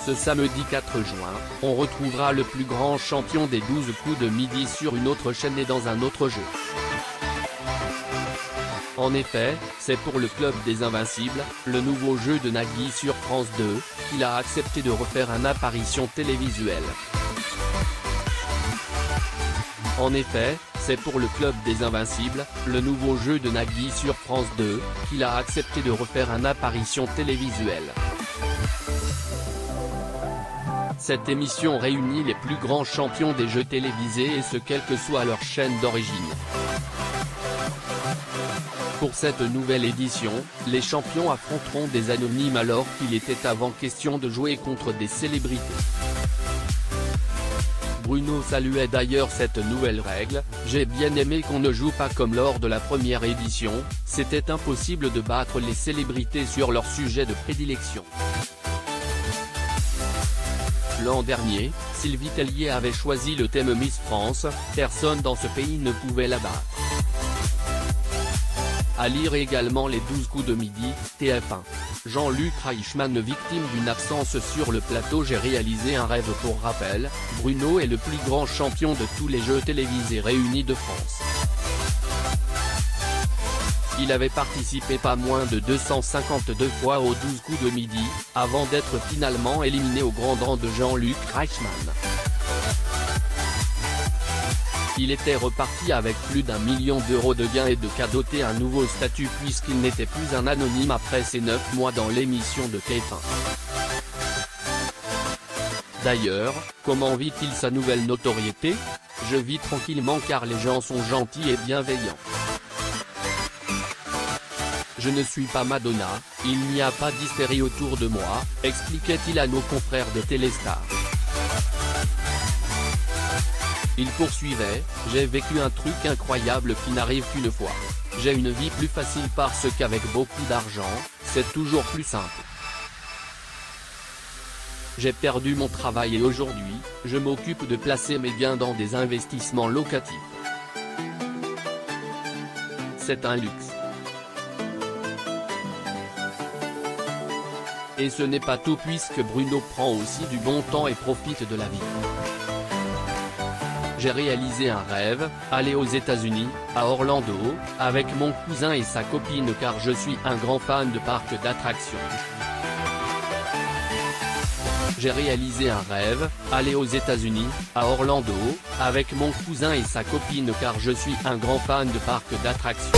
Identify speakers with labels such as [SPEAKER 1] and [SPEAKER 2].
[SPEAKER 1] Ce samedi 4 juin, on retrouvera le plus grand champion des 12 coups de midi sur une autre chaîne et dans un autre jeu. En effet, c'est pour le Club des Invincibles, le nouveau jeu de Nagui sur France 2, qu'il a accepté de refaire une apparition télévisuelle. En effet, c'est pour le Club des Invincibles, le nouveau jeu de Nagui sur France 2, qu'il a accepté de refaire une apparition télévisuelle. Cette émission réunit les plus grands champions des jeux télévisés et ce quelle que soit leur chaîne d'origine. Pour cette nouvelle édition, les champions affronteront des anonymes alors qu'il était avant question de jouer contre des célébrités. Bruno saluait d'ailleurs cette nouvelle règle: « J'ai bien aimé qu'on ne joue pas comme lors de la première édition, c'était impossible de battre les célébrités sur leur sujet de prédilection. » L'an dernier, Sylvie Tellier avait choisi le thème Miss France, personne dans ce pays ne pouvait la battre. À lire également les 12 coups de midi, TF1. Jean-Luc Reichmann victime d'une absence sur le plateau. J'ai réalisé un rêve. Pour rappel, Bruno est le plus grand champion de tous les jeux télévisés réunis de France. Il avait participé pas moins de 252 fois aux 12 coups de midi, avant d'être finalement éliminé au grand rang de Jean-Luc Reichmann. Il était reparti avec plus d'1 million d'euros de gains et de cadeaux et un nouveau statut puisqu'il n'était plus un anonyme après ses 9 mois dans l'émission de TF1. D'ailleurs, comment vit-il sa nouvelle notoriété? Je vis tranquillement car les gens sont gentils et bienveillants. Je ne suis pas Madonna, il n'y a pas d'hystérie autour de moi, expliquait-il à nos confrères de Téléstar. Il poursuivait: j'ai vécu un truc incroyable qui n'arrive qu'une fois. J'ai une vie plus facile parce qu'avec beaucoup d'argent, c'est toujours plus simple. J'ai perdu mon travail et aujourd'hui, je m'occupe de placer mes gains dans des investissements locatifs. C'est un luxe. Et ce n'est pas tout puisque Bruno prend aussi du bon temps et profite de la vie. J'ai réalisé un rêve, aller aux États-Unis, à Orlando, avec mon cousin et sa copine car je suis un grand fan de parcs d'attractions. J'ai réalisé un rêve, aller aux États-Unis, à Orlando, avec mon cousin et sa copine car je suis un grand fan de parcs d'attractions.